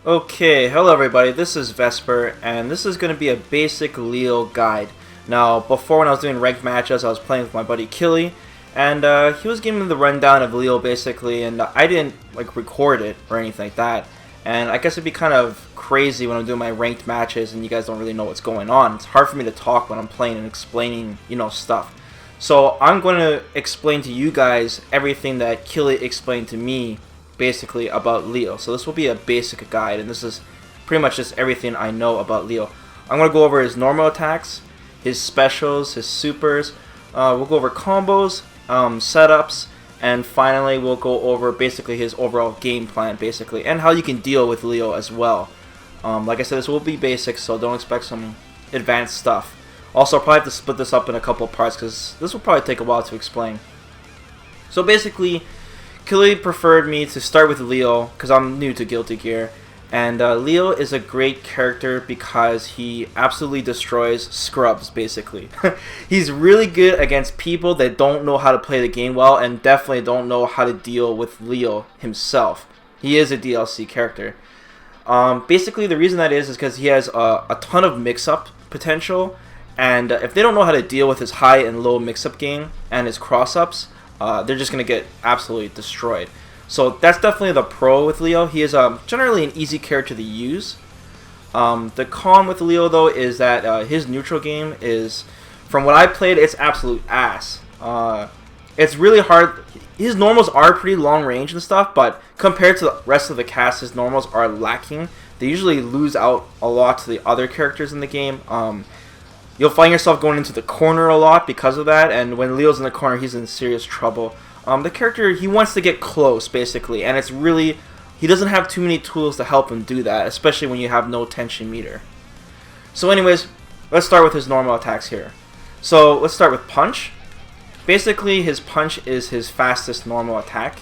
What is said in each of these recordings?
Okay, hello everybody, this is Vesper, and this is going to be a basic Leo guide. Now, before when I was doing ranked matches, I was playing with my buddy Killy, and he was giving me the rundown of Leo basically, and I didn't record it or anything like that. And I guess it'd be kind of crazy when I'm doing my ranked matches and you guys don't really know what's going on. It's hard for me to talk when I'm playing and explaining, stuff. So I'm going to explain to you guys everything that Killy explained to me basically about Leo. So this will be a basic guide, and this is pretty much just everything I know about Leo. I'm going to go over his normal attacks, his specials, his supers, we'll go over combos, setups, and finally we'll go over basically his overall game plan basically, and how you can deal with Leo as well. Like I said, this will be basic, so don't expect some advanced stuff. Also, I'll probably have to split this up in a couple parts because this will probably take a while to explain. So basically, Killy preferred me to start with Leo because I'm new to Guilty Gear, and Leo is a great character because he absolutely destroys scrubs basically. He's really good against people that don't know how to play the game well and definitely don't know how to deal with Leo himself. He is a DLC character. Basically the reason that is because he has a ton of mix-up potential, and if they don't know how to deal with his high and low mix-up game and his cross-ups, they're just going to get absolutely destroyed. So that's definitely the pro with Leo. He is generally an easy character to use. The con with Leo though is that his neutral game is, from what I played, it's absolute ass. It's really hard. His normals are pretty long range and stuff, but compared to the rest of the cast, his normals are lacking. They usually lose out a lot to the other characters in the game. You'll find yourself going into the corner a lot because of that, and when Leo's in the corner, he's in serious trouble. The character, he wants to get close, basically, and it's really, he doesn't have too many tools to help him do that, especially when you have no tension meter. So anyways, let's start with his normal attacks here. So let's start with Punch. Basically, his Punch is his fastest normal attack.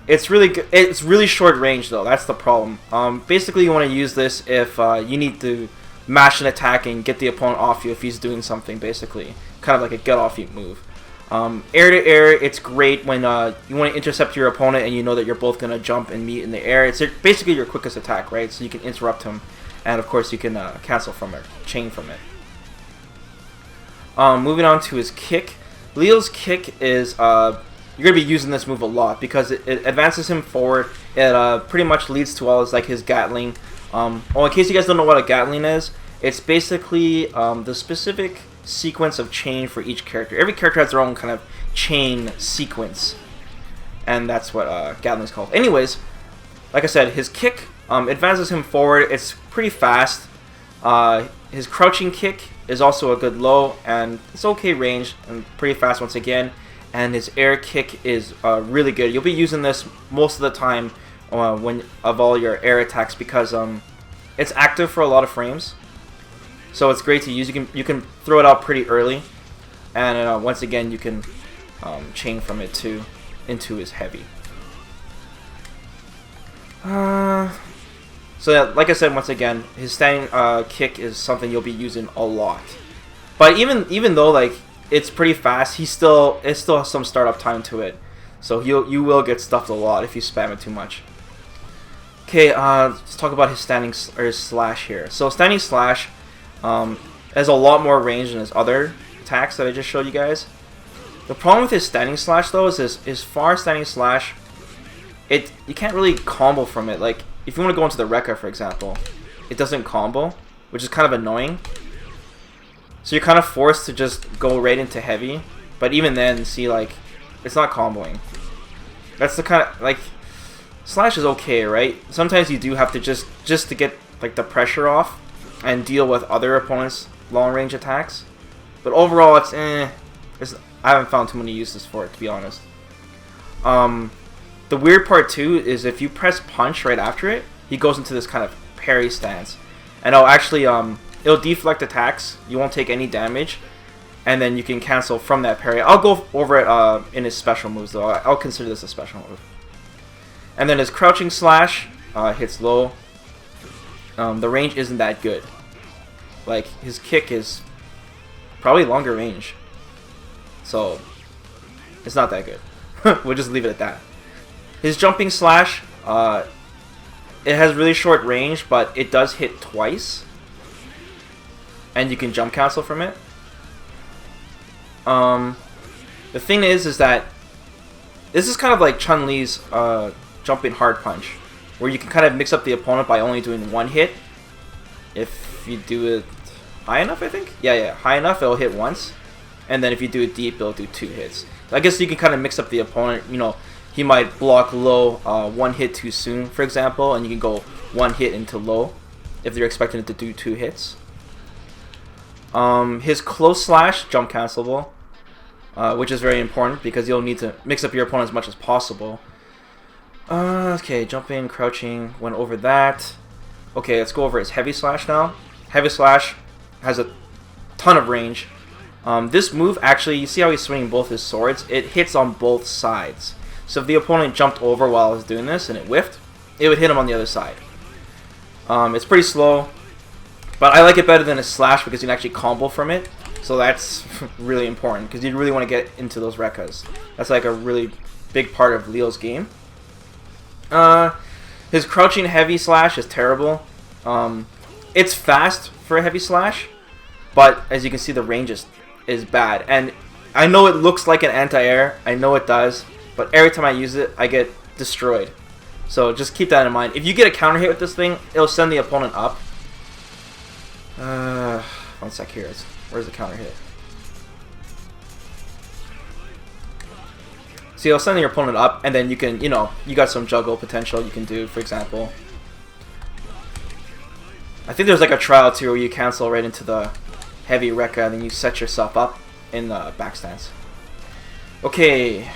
It's really short range though, that's the problem. Basically, you want to use this if you need to mash an attack and get the opponent off you if he's doing something, basically. Kind of like a get off you move. Air to air, it's great when you want to intercept your opponent and you know that you're both going to jump and meet in the air. It's basically your quickest attack, right? So you can interrupt him, and of course you can cancel from it, chain from it. Moving on to his kick. Leo's kick is, you're going to be using this move a lot because it advances him forward. It pretty much leads to all his Gatling. In case you guys don't know what a Gatling is, it's basically the specific sequence of chain for each character. Every character has their own kind of chain sequence, and that's what Gatling is called. Anyways, like I said, his kick advances him forward. It's pretty fast. His crouching kick is also a good low, and it's okay range and pretty fast once again. And his air kick is really good. You'll be using this most of the time when of all your air attacks because it's active for a lot of frames. So it's great to use. You can throw it out pretty early, and once again you can chain from it too into his heavy. So yeah, like I said, once again, his standing kick is something you'll be using a lot. But even though it's pretty fast, it still has some startup time to it. So you will get stuffed a lot if you spam it too much. Okay, let's talk about his his slash here. So standing slash has a lot more range than his other attacks that I just showed you guys. The problem with his standing slash though is his far standing slash, you can't really combo from it. Like if you want to go into the Rekka, for example, it doesn't combo, which is kind of annoying. So you're kind of forced to just go right into heavy, but even then, see, it's not comboing. That's the kind of slash is okay, right? Sometimes you do have to just to get the pressure off and deal with other opponents' long range attacks. But overall, I haven't found too many uses for it, to be honest. The weird part too is if you press punch right after it, he goes into this kind of parry stance, and it'll deflect attacks. You won't take any damage, and then you can cancel from that parry. I'll go over it in his special moves though. I'll consider this a special move. And then his crouching slash hits low. The range isn't that good. His kick is probably longer range, so it's not that good. We'll just leave it at that. His jumping slash it has really short range, but it does hit twice. And you can jump cancel from it. The thing is that this is kind of like Chun-Li's jumping hard punch, where you can kind of mix up the opponent by only doing one hit. If you do it high enough, I think? Yeah, high enough, it'll hit once. And then if you do it deep, it'll do 2 hits. So I guess you can kind of mix up the opponent. You know, he might block low 1 hit too soon, for example, and you can go 1 hit into low if you're expecting it to do 2 hits. His close slash, jump cancelable, which is very important because you'll need to mix up your opponent as much as possible. Okay, jumping, crouching, went over that. Okay, let's go over his heavy slash now. Heavy slash has a ton of range. This move, actually, you see how he's swinging both his swords? It hits on both sides. So if the opponent jumped over while I was doing this and it whiffed, it would hit him on the other side. It's pretty slow, but I like it better than a slash because you can actually combo from it. So that's really important because you really want to get into those Rekkas. That's like a really big part of Leo's game. His crouching heavy slash is terrible. It's fast for a heavy slash, but as you can see, the range is bad. And I know it looks like an anti-air. I know it does, but every time I use it, I get destroyed. So just keep that in mind. If you get a counter hit with this thing, it'll send the opponent up. 1 sec here. Where's the counter hit? So you'll send your opponent up, and then you can, you know, you got some juggle potential you can do, for example. I think there's like a trial too where you cancel right into the heavy Rekka, and then you set yourself up in the back stance. Okay.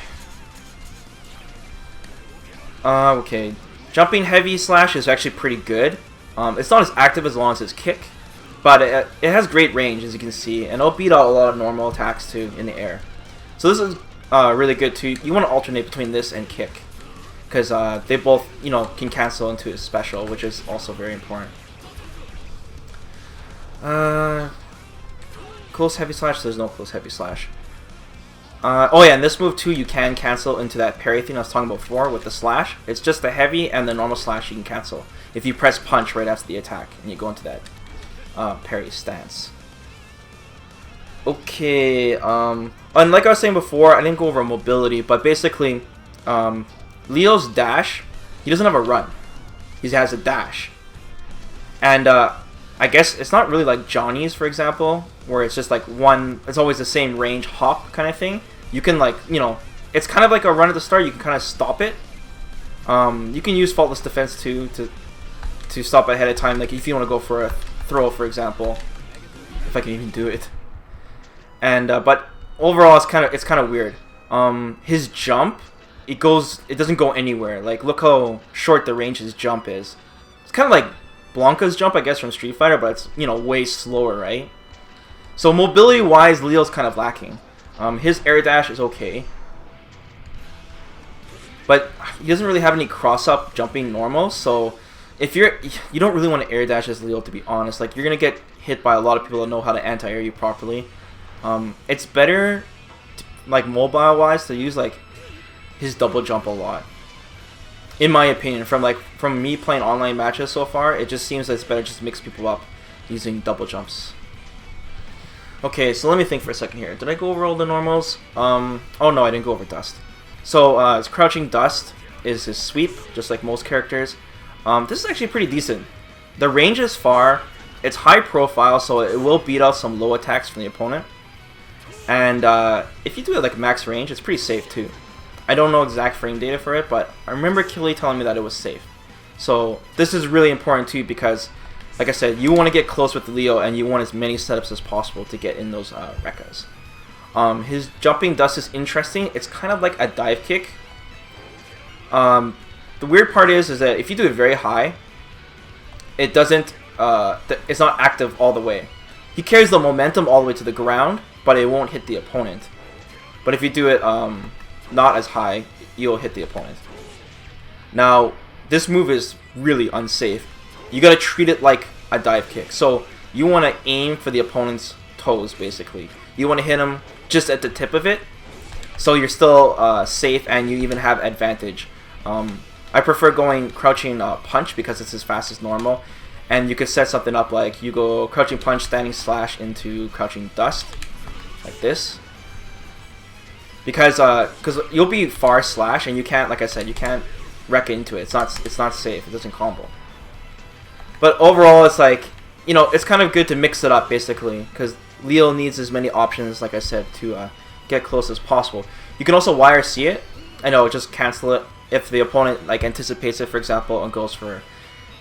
Okay. Jumping heavy slash is actually pretty good. It's not as active as long as his kick, but it has great range, as you can see, and it'll beat out a lot of normal attacks too in the air. So this is really good too. You want to alternate between this and kick, because they both, you know, can cancel into his special, which is also very important. Close heavy slash. There's no close heavy slash. Oh yeah, and this move too, you can cancel into that parry thing I was talking about before with the slash. It's just the heavy and the normal slash you can cancel if you press punch right after the attack and you go into that parry stance. Okay, and like I was saying before, I didn't go over mobility, but basically, Leo's dash, he doesn't have a run. He has a dash. And I guess it's not really like Johnny's, for example, where it's just like one, it's always the same range hop kind of thing. You can, like, you know, it's kind of like a run at the start, you can kind of stop it. You can use faultless defense too to stop ahead of time, like if you want to go for a throw, for example, if I can even do it. And but overall, it's kind of weird. His jump, it doesn't go anywhere. Like, look how short the range his jump is. It's kind of like Blanca's jump, I guess, from Street Fighter, but it's, you know, way slower, right? So mobility wise, Leo's kind of lacking. His air dash is okay, but he doesn't really have any cross up jumping normal. So if you don't really want to air dash as Leo, to be honest. Like, you're gonna get hit by a lot of people that know how to anti-air you properly. It's better, like mobile wise, to use like his double jump a lot. In my opinion, from me playing online matches so far, it just seems that it's better just to mix people up using double jumps. Okay, so let me think for a second here. Did I go over all the normals? Oh no, I didn't go over Dust. So his crouching Dust is his sweep, just like most characters. This is actually pretty decent. The range is far. It's high profile, so it will beat out some low attacks from the opponent. And if you do it like max range, it's pretty safe too. I don't know exact frame data for it, but I remember Killy telling me that it was safe. So this is really important too, because like I said, you want to get close with Leo and you want as many setups as possible to get in those Rekkas. His jumping Dust is interesting. It's kind of like a dive kick. The weird part is that if you do it very high, it doesn't, it's not active all the way. He carries the momentum all the way to the ground, but it won't hit the opponent. But if you do it not as high, you'll hit the opponent. Now, this move is really unsafe. You gotta treat it like a dive kick. So you want to aim for the opponent's toes, basically. You want to hit him just at the tip of it, so you're still safe and you even have advantage. I prefer going crouching punch because it's as fast as normal. And you could set something up like you go crouching punch, standing slash into crouching dust, like this. Because you'll be far slash and you can't, like I said, you can't wreck into it. It's not safe. It doesn't combo. But overall, it's like, you know, it's kind of good to mix it up basically because Leo needs as many options, like I said, to get close as possible. You can also YRC it. I know, just cancel it if the opponent like anticipates it, for example, and goes for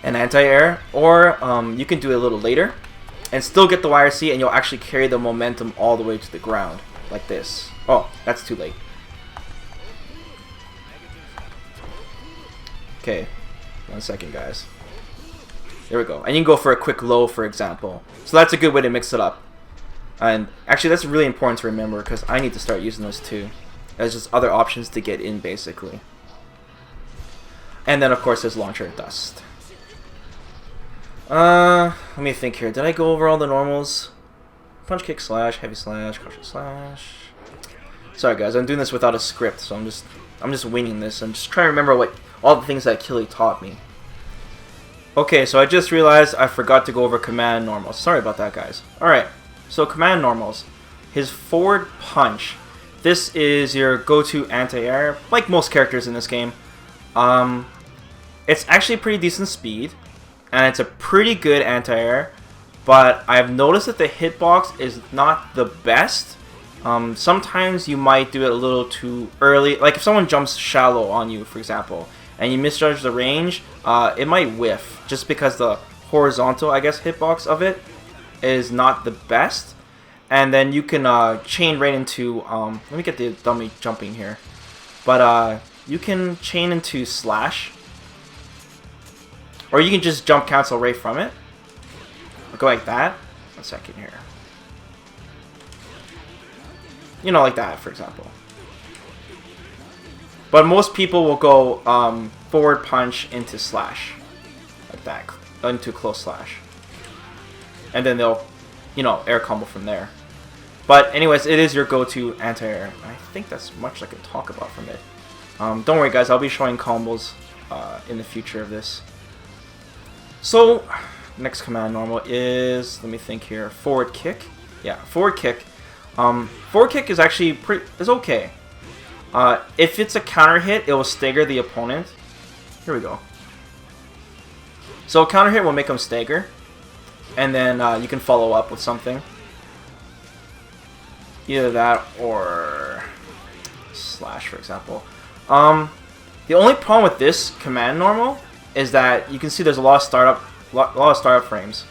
an anti-air, or you can do it a little later and still get the YRC, and you'll actually carry the momentum all the way to the ground like this. Oh, that's too late. Okay, 1 second, guys. There we go. And you can go for a quick low, for example. So that's a good way to mix it up. And actually, that's really important to remember because I need to start using those too. There's just other options to get in, basically. And then, of course, there's launcher dust. Let me think here. Did I go over all the normals? Punch, kick, slash, heavy slash, crush, slash. Sorry, guys. I'm doing this without a script, so I'm just winging this. I'm just trying to remember what all the things that Killy taught me. Okay, so I just realized I forgot to go over command normals. Sorry about that, guys. All right. So command normals. His forward punch. This is your go-to anti-air, like most characters in this game. It's actually pretty decent speed, and it's a pretty good anti-air, but I've noticed that the hitbox is not the best. Sometimes you might do it a little too early, like if someone jumps shallow on you, for example, and you misjudge the range, it might whiff, just because the horizontal, I guess, hitbox of it is not the best. And then you can chain right into, let me get the dummy jumping here, but you can chain into slash, or you can just jump cancel right from it, or go like that. 1 second here. You know, like that, for example. But most people will go forward punch into slash, like that, into close slash, and then they'll, you know, air combo from there. But anyways, it is your go-to anti-air. I think that's much I can talk about from it. Don't worry, guys. I'll be showing combos in the future of this. So, next command normal is, let me think here, forward kick. Yeah, forward kick. Forward kick is actually is okay. If it's a counter hit, it will stagger the opponent. Here we go. So a counter hit will make them stagger, and then you can follow up with something. Either that or slash, for example. The only problem with this command normal is that you can see there's a lot of startup frames,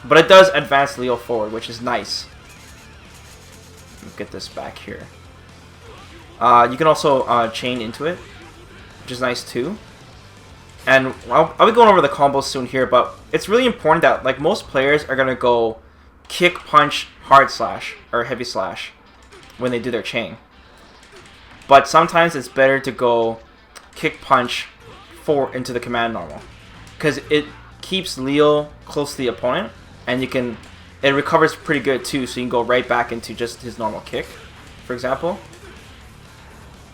but it does advance Leo forward, which is nice. Let me get this back here. You can also chain into it, which is nice too. And I'll be going over the combos soon here, but it's really important that, like, most players are gonna go kick, punch, hard slash, or heavy slash when they do their chain. But sometimes it's better to go kick, punch, forward into the command normal, because it keeps Leo close to the opponent, and it recovers pretty good too, so you can go right back into just his normal kick, for example.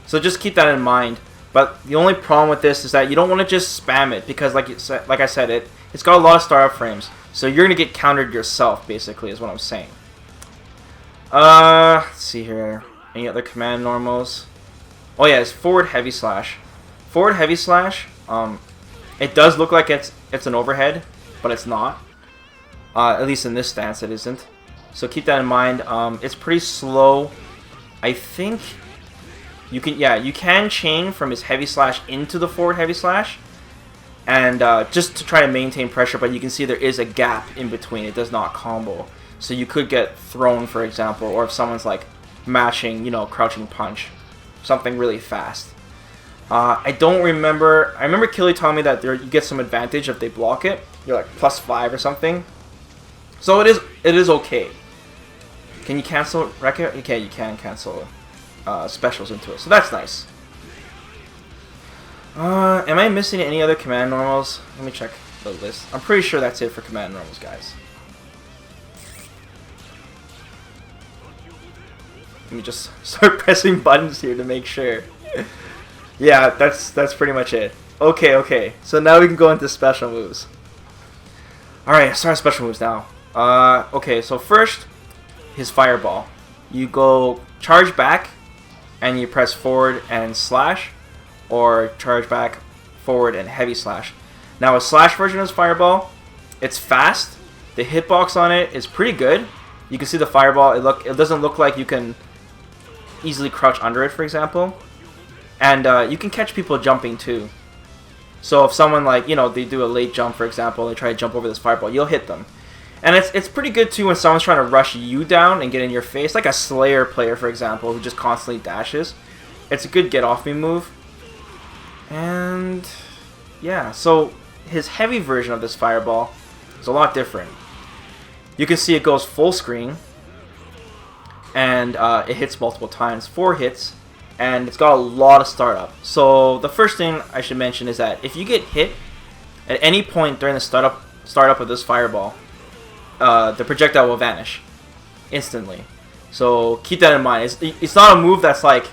So just keep that in mind. But the only problem with this is that you don't want to just spam it, because like I said, it's got a lot of startup frames, so you're gonna get countered yourself, basically, is what I'm saying. Let's see here. Any other command normals? Oh yeah, it's forward heavy slash. Forward heavy slash. It does look like it's an overhead, but it's not. At least in this stance, it isn't. So keep that in mind. It's pretty slow. I think you can chain from his heavy slash into the forward heavy slash, and just to try to maintain pressure. But you can see there is a gap in between. It does not combo, so you could get thrown, for example, or if someone's like mashing, you know, crouching punch, something really fast. I don't remember. I remember Killy telling me that you get some advantage if they block it. You're like +5 or something. So it is okay. Can you cancel record? Okay, you can cancel specials into it, so that's nice. Am I missing any other command normals? Let me check the list. I'm pretty sure that's it for command normals, guys. Let me just start pressing buttons here to make sure. Yeah, that's pretty much it. Okay. So now we can go into special moves. Alright, start special moves now. Okay, so first, his fireball. You go charge back, and you press forward and slash, or charge back, forward, and heavy slash. Now a slash version of his fireball, it's fast. The hitbox on it is pretty good. You can see the fireball. It doesn't look like you can easily crouch under it, for example. And you can catch people jumping too. So if someone, like, you know, they do a late jump, for example, they try to jump over this fireball, you'll hit them. And it's pretty good too when someone's trying to rush you down and get in your face, like a Slayer player, for example, who just constantly dashes. It's a good get off me move. And yeah, so his heavy version of this fireball is a lot different. You can see it goes full screen, and it hits multiple times, 4 hits, and it's got a lot of startup. So the first thing I should mention is that if you get hit at any point during the startup of this fireball, the projectile will vanish instantly. So keep that in mind. It's not a move that's like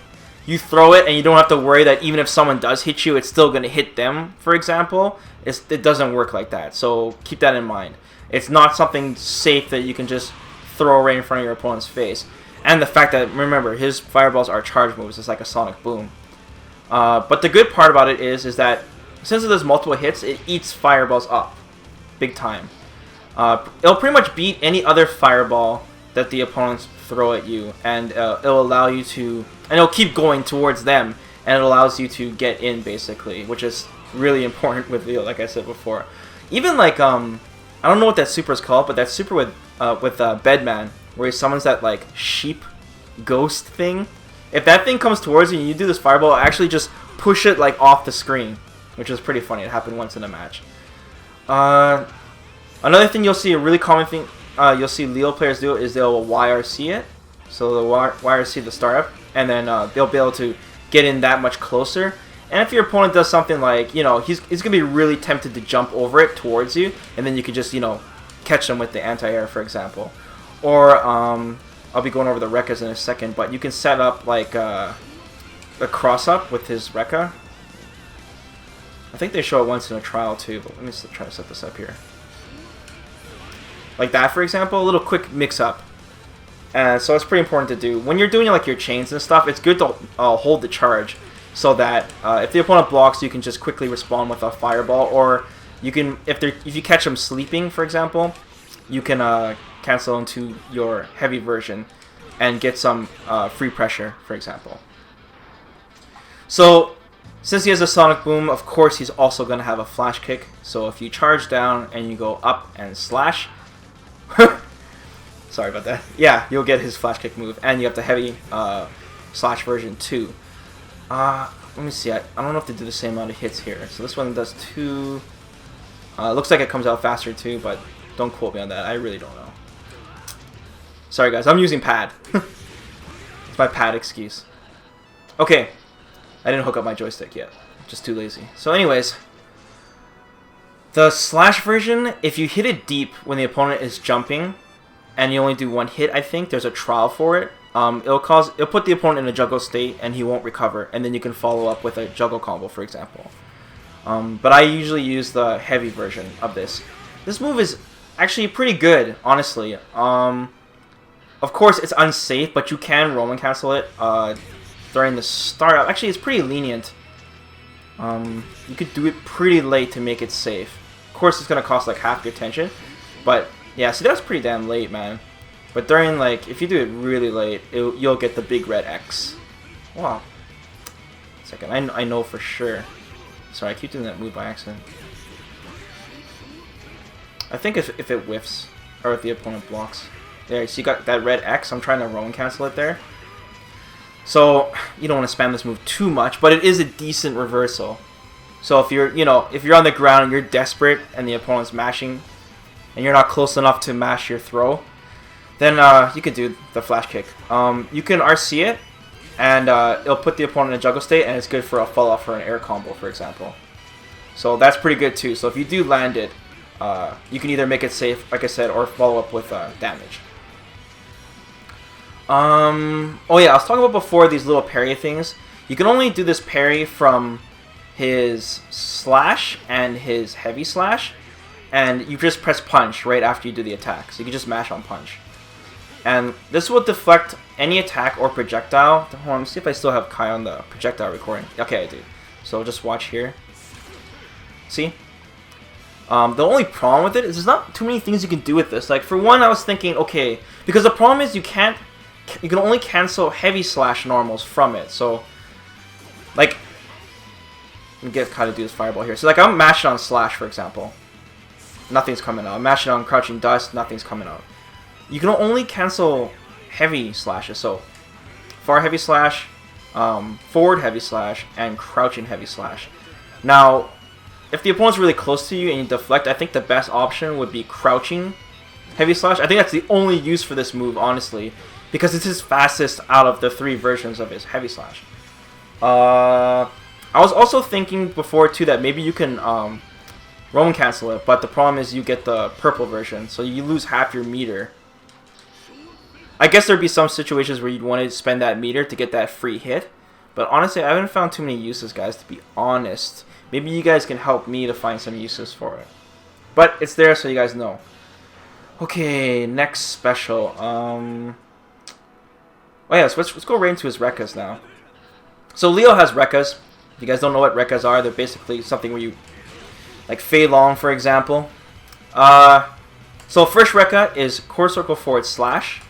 you throw it and you don't have to worry that even if someone does hit you, it's still going to hit them, for example. It doesn't work like that. So keep that in mind. It's not something safe that you can just throw right in front of your opponent's face. And the fact that, remember, his fireballs are charge moves. It's like a sonic boom. But the good part about it is that since it does multiple hits, it eats fireballs up big time. It'll pretty much beat any other fireball that the opponents throw at you, and it'll allow you to, and it'll keep going towards them, and it allows you to get in, basically, which is really important with Leo, like I said before. Even like I don't know what that super is called, but that super with Bedman, where he summons that like sheep ghost thing. If that thing comes towards you and you do this fireball, actually just push it like off the screen, which is pretty funny. It happened once in a match. Another thing you'll see, a really common thing you'll see Leo players do is they'll YRC it. So they'll YRC the startup, and then they'll be able to get in that much closer. And if your opponent does something like, you know, he's going to be really tempted to jump over it towards you, and then you could just, you know, catch them with the anti-air, for example. Or, I'll be going over the Rekkas in a second, but you can set up, like, a cross-up with his Rekka. I think they show it once in a trial, too, but let me try to set this up here. Like that, for example, a little quick mix-up. So it's pretty important to do. When you're doing, like, your chains and stuff, it's good to hold the charge, so that if the opponent blocks, you can just quickly respond with a fireball, or you can, if you catch them sleeping, for example, you can cancel into your heavy version and get some free pressure, for example. So since he has a sonic boom, of course he's also going to have a flash kick. So if you charge down and you go up and slash, sorry about that. Yeah, you'll get his flash kick move, and you have the heavy slash version too. Let me see. I don't know if they do the same amount of hits here. So this one does 2. Looks like it comes out faster too, but don't quote me on that. I really don't know. Sorry guys, I'm using pad. It's my pad excuse. Okay, I didn't hook up my joystick yet. Just too lazy. So anyways, the slash version, if you hit it deep when the opponent is jumping, and you only do 1 hit, I think there's a trial for it. It'll put the opponent in a juggle state, and he won't recover, and then you can follow up with a juggle combo, for example. But I usually use the heavy version of this. This move is actually pretty good, honestly. Of course, it's unsafe, but you can Roman cancel it during the startup. Actually, it's pretty lenient. You could do it pretty late to make it safe. Of course, it's going to cost like half your attention, but yeah, so that's pretty damn late, man. But during, like, if you do it really late, you'll get the big red X. Wow. Second, I know for sure. Sorry, I keep doing that move by accident. I think if it whiffs, or if the opponent blocks. There, so you got that red X. I'm trying to Roman cancel it there. So you don't want to spam this move too much, but it is a decent reversal. So if you're, if you're on the ground and you're desperate and the opponent's mashing, and you're not close enough to mash your throw, then you could do the flash kick. You can RC it, and it'll put the opponent in a juggle state, and it's good for a follow up for an air combo, for example. So that's pretty good too. So if you do land it, you can either make it safe, like I said, or follow up with damage. Oh yeah, I was talking about before these little parry things. You can only do this parry from his slash and his heavy slash, and you just press punch right after you do the attack. So you can just mash on punch. And this will deflect any attack or projectile. Hold on, let me see if I still have Kai on the projectile recording. Okay, I do. So just watch here. See? The only problem with it is there's not too many things you can do with this. Like, for one, I was thinking, okay, because the problem is you can only cancel heavy slash normals from it. So, like, let me get Kai to do this fireball here. So, like, I'm mashing on slash, for example. Nothing's coming out. I'm mashing on crouching dust. Nothing's coming out. You can only cancel heavy slashes. So, far heavy slash, forward heavy slash, and crouching heavy slash. Now, if the opponent's really close to you and you deflect, I think the best option would be crouching heavy slash. I think that's the only use for this move, honestly, because it's his fastest out of the 3 versions of his heavy slash. I was also thinking before, too, that maybe you can Roman cancel it, but the problem is you get the purple version, so you lose half your meter. I guess there'd be some situations where you'd want to spend that meter to get that free hit, but honestly, I haven't found too many uses, guys, to be honest. Maybe you guys can help me to find some uses for it. But it's there so you guys know. Okay, next special. Oh yeah, so let's go right into his Rekkas now. So Leo has Rekkas. If you guys don't know what Rekkas are, they're basically something where you, like Fei Long, for example. So first Rekka is core circle forward slash,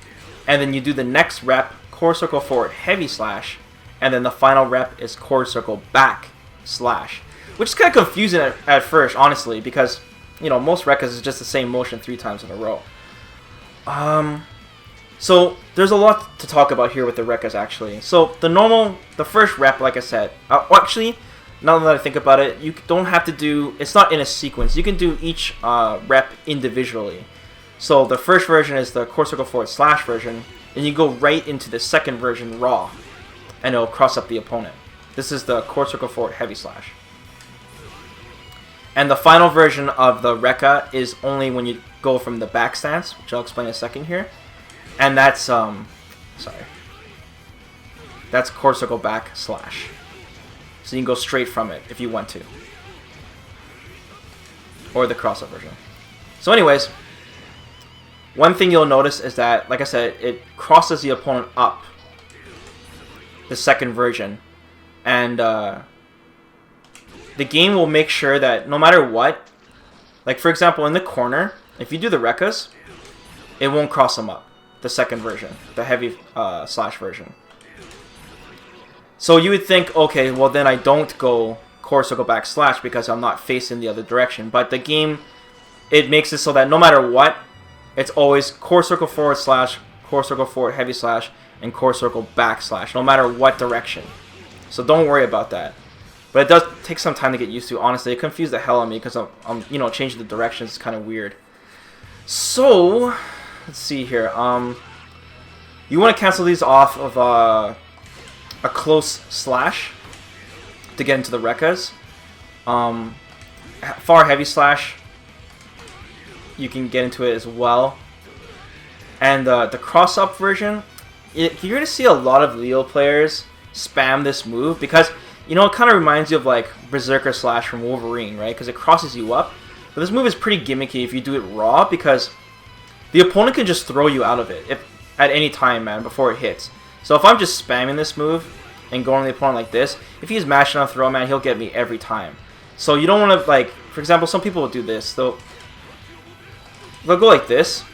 and then you do the next rep, core circle forward heavy slash, and then the final rep is core circle back slash. Which is kind of confusing at first, honestly, because, you know, most Rekkas is just the same motion 3 times in a row. So there's a lot to talk about here with the Rekkas, actually. So the first rep, like I said, actually, now that I think about it, you don't have to do, it's not in a sequence. You can do each rep individually. So the first version is the core circle forward slash version, and you go right into the second version raw, and it'll cross up the opponent. This is the core circle forward heavy slash. And the final version of the Rekka is only when you go from the back stance, which I'll explain in a second here. And that's, that's core circle back slash. So you can go straight from it if you want to. Or the cross-up version. So anyways, one thing you'll notice is that, like I said, it crosses the opponent up. The second version. And, the game will make sure that no matter what, like for example in the corner, if you do the Rekkas, it won't cross them up. The second version, the heavy slash version. So you would think, okay, well then I don't go core circle back slash because I'm not facing the other direction. But the game, it makes it so that no matter what, it's always core circle forward slash, core circle forward heavy slash, and core circle back slash, no matter what direction. So don't worry about that. But it does take some time to get used to. Honestly, it confused the hell out of me because I'm you know, changing the directions. It's kind of weird. So let's see here. You want to cancel these off of a close slash to get into the Rekkas. Far heavy slash, you can get into it as well. And the cross up version, you're gonna see a lot of Leo players spam this move because, you know, it kind of reminds you of like Berserker Slash from Wolverine, right? Because it crosses you up. But this move is pretty gimmicky if you do it raw because the opponent can just throw you out of it at any time, man, before it hits. So if I'm just spamming this move and going to the opponent like this, if he's mashing on throw, man, he'll get me every time. So you don't want to, like, for example, some people will do this. They'll go like this.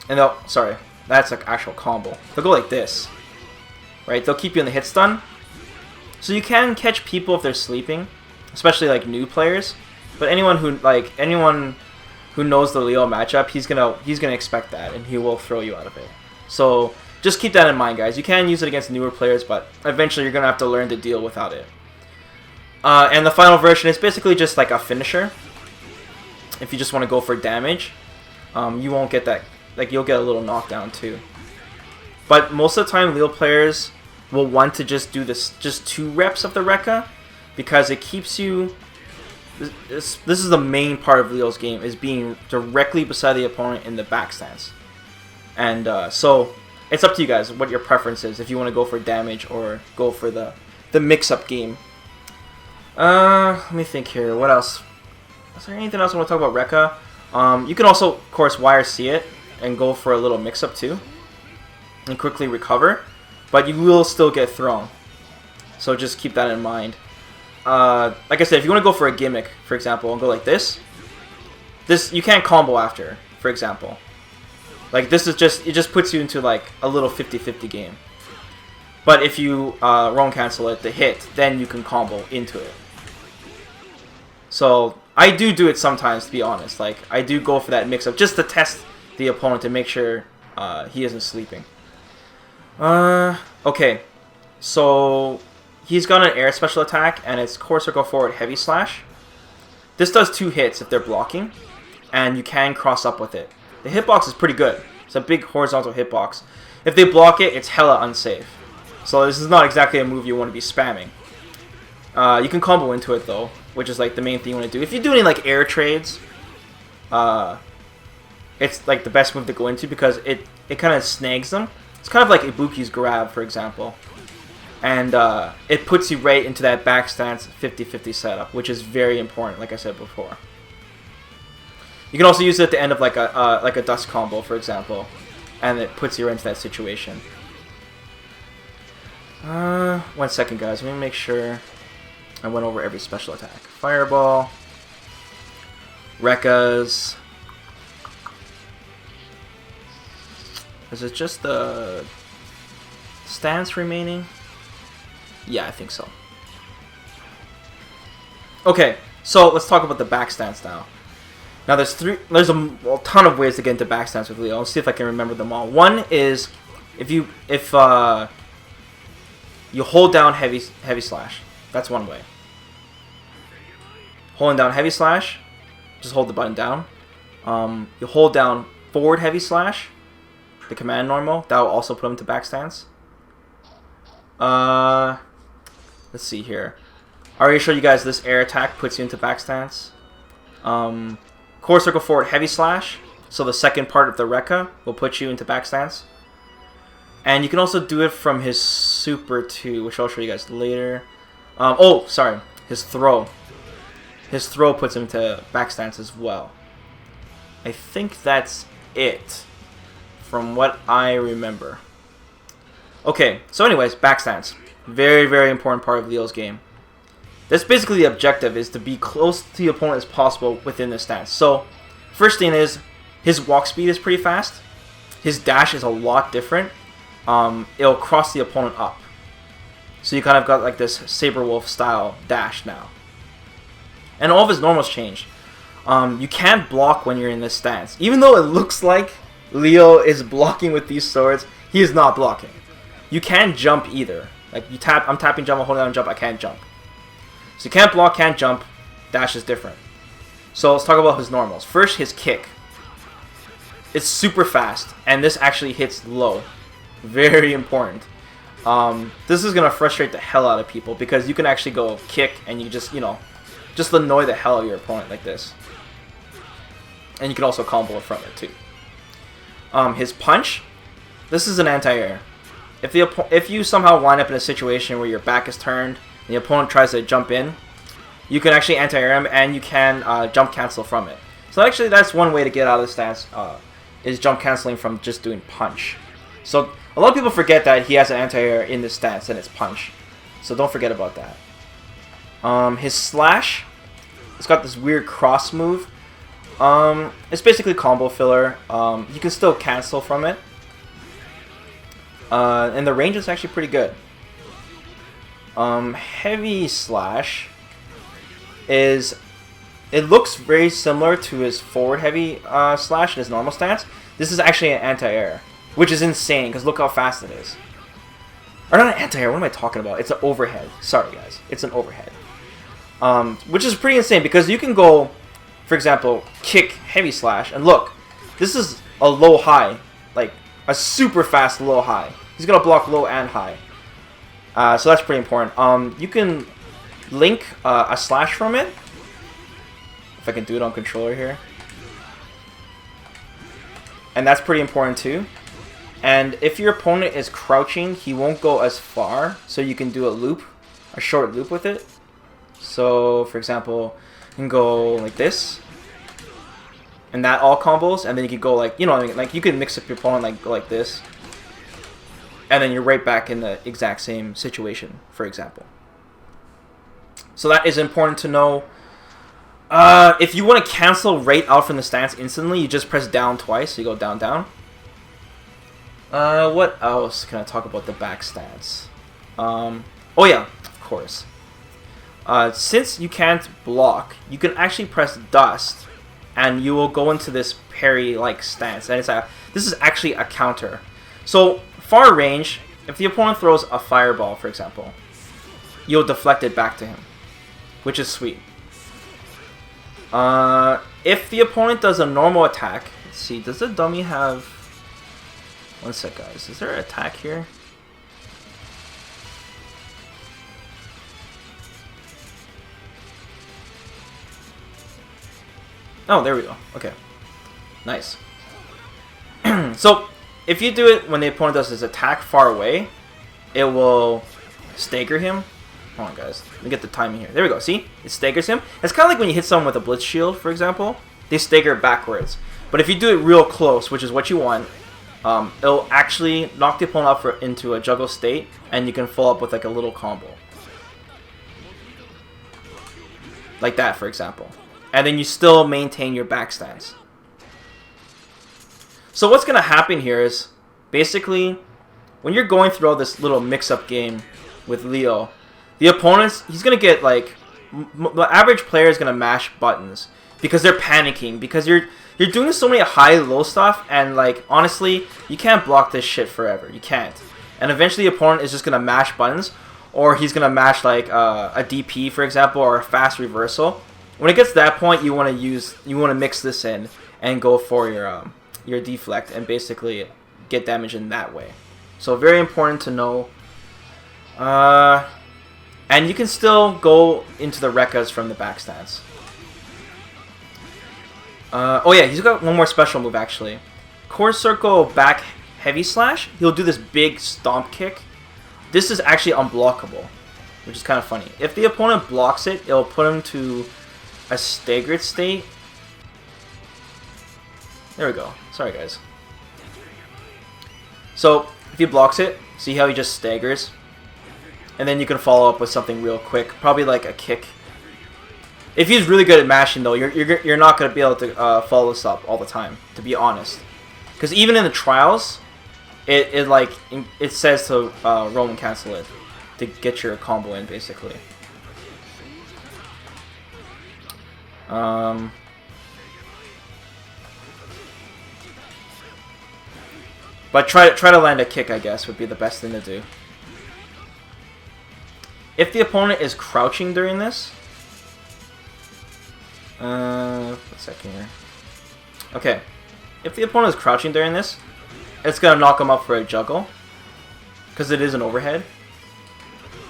And sorry, that's like actual combo. They'll go like this, right? They'll keep you in the hit stun. So you can catch people if they're sleeping, especially like new players. But anyone who knows the Leo matchup, he's gonna expect that, and he will throw you out of it. So just keep that in mind, guys. You can use it against newer players, but eventually you're gonna have to learn to deal without it. And the final version is basically just like a finisher. If you just want to go for damage, you won't get that. Like, you'll get a little knockdown too. But most of the time, Leo players will want to just do this, just 2 reps of the Rekka, because it keeps you. This is the main part of Leo's game, is being directly beside the opponent in the back stance. And so it's up to you guys what your preference is, if you want to go for damage or go for the mix-up game. Let me think here. What else? Is there anything else I want to talk about Rekka? You can also, of course, YRC it and go for a little mix-up too. And quickly recover. But you will still get thrown. So just keep that in mind. Like I said, if you want to go for a gimmick, for example, and go like this, you can't combo after, for example. Like this is just, it just puts you into like a little 50-50 game. But if you roam cancel it, the hit, then you can combo into it. So I do it sometimes, to be honest. Like I do go for that mix-up just to test the opponent to make sure he isn't sleeping. Okay, so he's got an air special attack, and it's core circle forward heavy slash. This does 2 hits if they're blocking, and you can cross up with it. The hitbox is pretty good. It's a big horizontal hitbox. If they block it, it's hella unsafe. So this is not exactly a move you want to be spamming. You can combo into it though, which is like the main thing you want to do. If you're doing like air trades, it's like the best move to go into because it kind of snags them. It's kind of like Ibuki's grab, for example. And it puts you right into that back stance 50-50 setup, which is very important, like I said before. You can also use it at the end of like a dust combo, for example, and it puts you right into that situation. 1 second, guys. Let me make sure I went over every special attack. Fireball, Rekka's. Is it just the stance remaining? Yeah, I think so. Okay, so let's talk about the back stance now. Now there's a ton of ways to get into back stance with Leo. Let's see if I can remember them all. One is if you hold down heavy slash. That's one way. Holding down heavy slash, just hold the button down. You hold down forward heavy slash, the command normal. That will also put him into back stance. Let's see here. I already showed you guys this air attack puts you into back stance. Core circle forward heavy slash. So the second part of the Rekka will put you into back stance. And you can also do it from his super too, which I'll show you guys later. Oh, sorry. His throw. His throw puts him into back stance as well. I think that's it from what I remember. Okay, so anyways, back stance. Very, very important part of Leo's game. That's basically the objective, is to be close to the opponent as possible within the stance. So, first thing is, his walk speed is pretty fast. His dash is a lot different. It'll cross the opponent up. So you kind of got like this Saber Wolf style dash now. And all of his normals changed. You can't block when you're in this stance. Even though it looks like Leo is blocking with these swords, he is not blocking. You can't jump either. Like you tap, I'm tapping jump, I'm holding down jump, I can't jump. So you can't block, can't jump. Dash is different. So let's talk about his normals. First, his kick. It's super fast, and this actually hits low. Very important. This is gonna frustrate the hell out of people because you can actually go kick and you just, just annoy the hell out of your opponent like this. And you can also combo it from it too. His punch. This is an anti-air. If you somehow wind up in a situation where your back is turned and the opponent tries to jump in, you can actually anti-air him and you can jump cancel from it. So actually that's one way to get out of the stance, is jump canceling from just doing punch. So a lot of people forget that he has an anti-air in this stance and it's punch. So don't forget about that. His slash, it's got this weird cross move. It's basically combo filler. You can still cancel from it. And the range is actually pretty good. Heavy slash is, it looks very similar to his forward heavy slash in his normal stance. This is actually an anti-air, which is insane because look how fast it is. Or not an anti-air, what am I talking about? It's an overhead. Sorry guys, it's an overhead. Which is pretty insane because you can go, for example, kick heavy slash, and look, this is a low high, like a super fast low high. He's gonna block low and high. So that's pretty important. You can link a slash from it. If I can do it on controller here. And that's pretty important too. And if your opponent is crouching, he won't go as far. So you can do a loop, a short loop with it. So, for example, you can go like this, and that all combos, and then you can go like, you know, like you can mix up your opponent like this, and then you're right back in the exact same situation, for example. So that is important to know. If you want to cancel right out from the stance instantly, you just press down twice, so you go down, down. What else can I talk about the back stance? Oh yeah, of course. Since you can't block, you can actually press dust, and you will go into this parry-like stance. And this is actually a counter. So far range, if the opponent throws a fireball, for example, you'll deflect it back to him, which is sweet. If the opponent does a normal attack, let's see, does the dummy have... One sec, guys. Is there an attack here? Oh, there we go. Okay. Nice. So, if you do it when the opponent does his attack far away, it will stagger him. Hold on, guys. Let me get the timing here. There we go. See? It staggers him. It's kind of like when you hit someone with a blitz shield, for example. They stagger backwards. But if you do it real close, which is what you want, it'll actually knock the opponent up into a juggle state, and you can follow up with like a little combo. Like that, for example. And then you still maintain your back stance. So what's going to happen here is, basically, when you're going through all this little mix-up game with Leo, the opponents, he's going to get like, the average player is going to mash buttons because they're panicking, because you're doing so many high-low stuff, and like, honestly, you can't block this shit forever. You can't. And eventually the opponent is just going to mash buttons, or he's going to mash like a DP, for example, or a fast reversal. When it gets to that point, you want to mix this in and go for your deflect and basically get damage in that way. So very important to know. And you can still go into the Rekkas from the back stance. Oh yeah, he's got one more special move actually. Core Circle back heavy slash. He'll do this big stomp kick. This is actually unblockable, which is kind of funny. If the opponent blocks it, it'll put him to a staggered state. There we go. Sorry, guys. So, if he blocks it, see how he just staggers? And then you can follow up with something real quick. Probably like a kick. If he's really good at mashing, though, you're not going to be able to follow this up all the time, to be honest. Because even in the trials, it says to roll and cancel it to get your combo in, basically. But try to land a kick, I guess, would be the best thing to do. If the opponent is crouching during this, one second here. Okay, if the opponent is crouching during this, it's gonna knock him up for a juggle, because it is an overhead.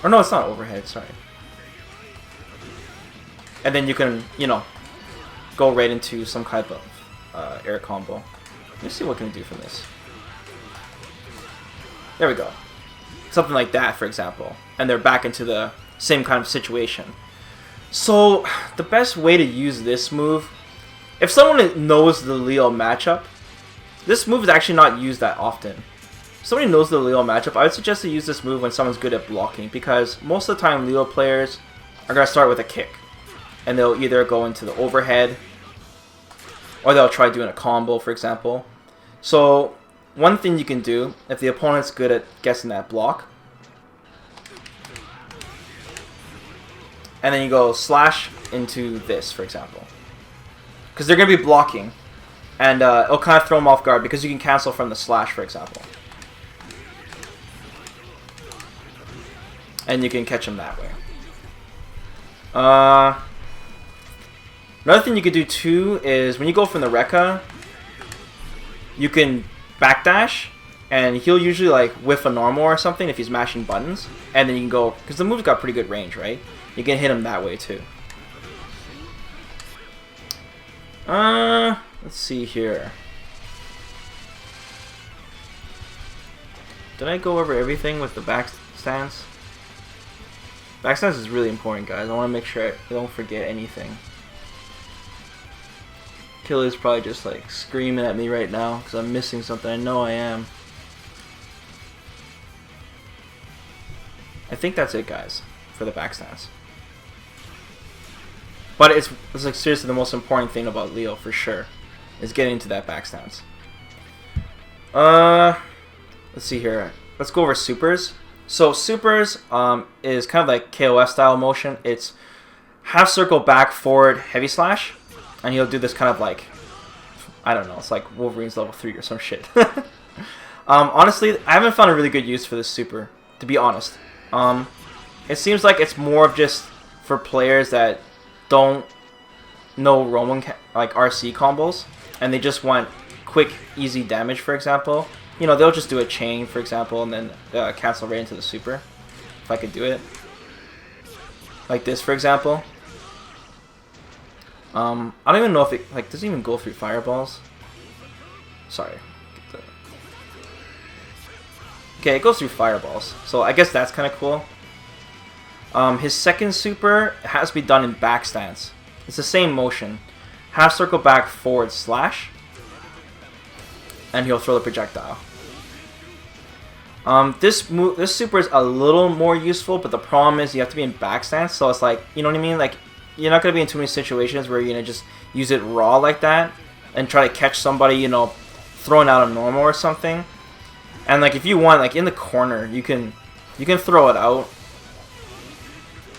Or no, it's not overhead. Sorry. And then you can, you know, go right into some kind of air combo. Let me see what can we do from this. There we go. Something like that, for example. And they're back into the same kind of situation. So, the best way to use this move, if someone knows the Leo matchup, this move is actually not used that often. If somebody knows the Leo matchup, I would suggest to use this move when someone's good at blocking, because most of the time Leo players are going to start with a kick. And they'll either go into the overhead, or they'll try doing a combo, for example. So, one thing you can do, if the opponent's good at guessing that block, and then you go slash into this, for example. Because they're going to be blocking, and it'll kind of throw them off guard, because you can cancel from the slash, for example. And you can catch them that way. Another thing you could do too is when you go from the Rekka, you can backdash, and he'll usually like whiff a normal or something if he's mashing buttons, and then you can go, because the move's got pretty good range, right? You can hit him that way too. Let's see here. Did I go over everything with the back stance? Backstance is really important, guys. I want to make sure I don't forget anything. Killer's probably just like screaming at me right now because I'm missing something. I know I am. I think that's it, guys, for the backstance. But it's like seriously the most important thing about Leo for sure is getting into that backstance. Let's see here. Let's go over supers. So supers is kind of like KOF style motion. It's half circle back forward heavy slash, and he'll do this kind of like, I don't know, it's like Wolverine's level 3 or some shit. Honestly, I haven't found a really good use for this super, to be honest. It seems like it's more of just for players that don't know Roman like RC combos, and they just want quick, easy damage, for example. You know, they'll just do a chain, for example, and then cancel right into the super. If I could do it. Like this, for example. I don't even know if it, like, does it even go through fireballs? Sorry. Okay, it goes through fireballs. So I guess that's kind of cool. His second super has to be done in back stance. It's the same motion. Half circle back forward slash. And he'll throw the projectile. This super is a little more useful, but the problem is you have to be in back stance. So it's like, you know what I mean? Like, you're not going to be in too many situations where you're going to just use it raw like that and try to catch somebody, you know, throwing out a normal or something. And like if you want, like in the corner, you can throw it out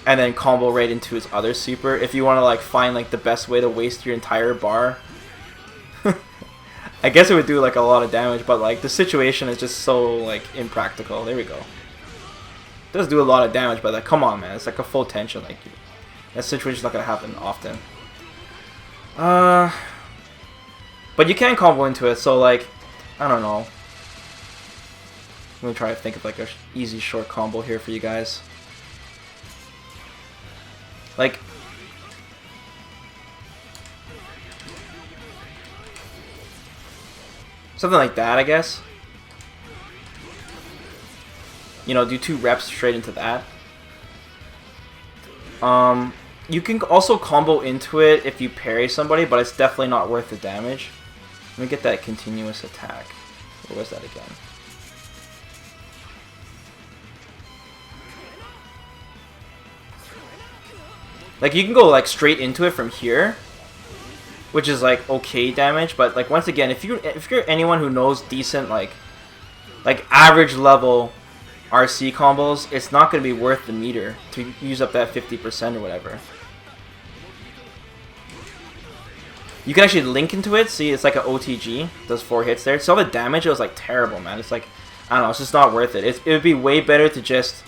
and then combo right into his other super if you want to like find like the best way to waste your entire bar. I guess it would do like a lot of damage, but like the situation is just so like impractical. There we go. It does do a lot of damage, but like come on, man, it's like a full tension. Like that situation's not gonna happen often. But you can combo into it, so like I don't know. Let me try to think of like a easy short combo here for you guys. Like, something like that, I guess. You know, do 2 reps straight into that. You can also combo into it if you parry somebody, but it's definitely not worth the damage. Let me get that continuous attack. What was that again? Like you can go like straight into it from here, which is like okay damage, but like once again, if you're anyone who knows decent like average level RC combos, it's not going to be worth the meter to use up that 50% or whatever. You can actually link into it. See, it's like an OTG. Does 4 hits there. So all the damage, it was like terrible, man. It's like, I don't know, it's just not worth it. It would be way better to just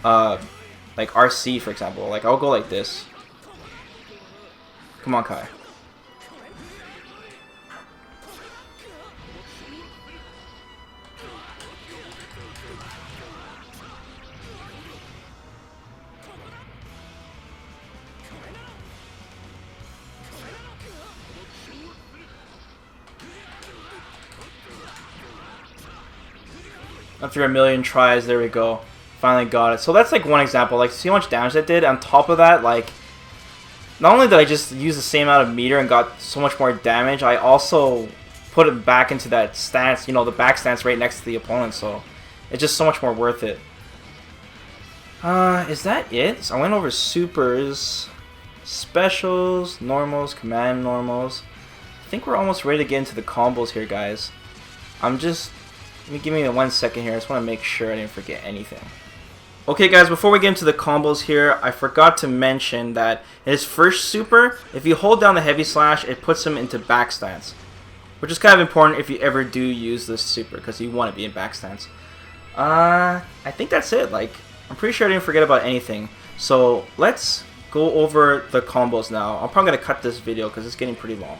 like RC, for example. Like I'll go like this. Come on, Kai. After a million tries, there we go. Finally got it. So that's like one example. Like, see how much damage that did? On top of that, like, not only did I just use the same amount of meter and got so much more damage, I also put it back into that stance, you know, the back stance right next to the opponent. So it's just so much more worth it. Is that it? So I went over supers, specials, normals, command normals. I think we're almost ready to get into the combos here, guys. Give me 1 second here. I just want to make sure I didn't forget anything. Okay, guys, before we get into the combos here, I forgot to mention that in his first super, if you hold down the heavy slash, it puts him into back stance, which is kind of important if you ever do use this super, because you want to be in back stance. I think that's it. Like, I'm pretty sure I didn't forget about anything. So let's go over the combos now. I'm probably going to cut this video because it's getting pretty long.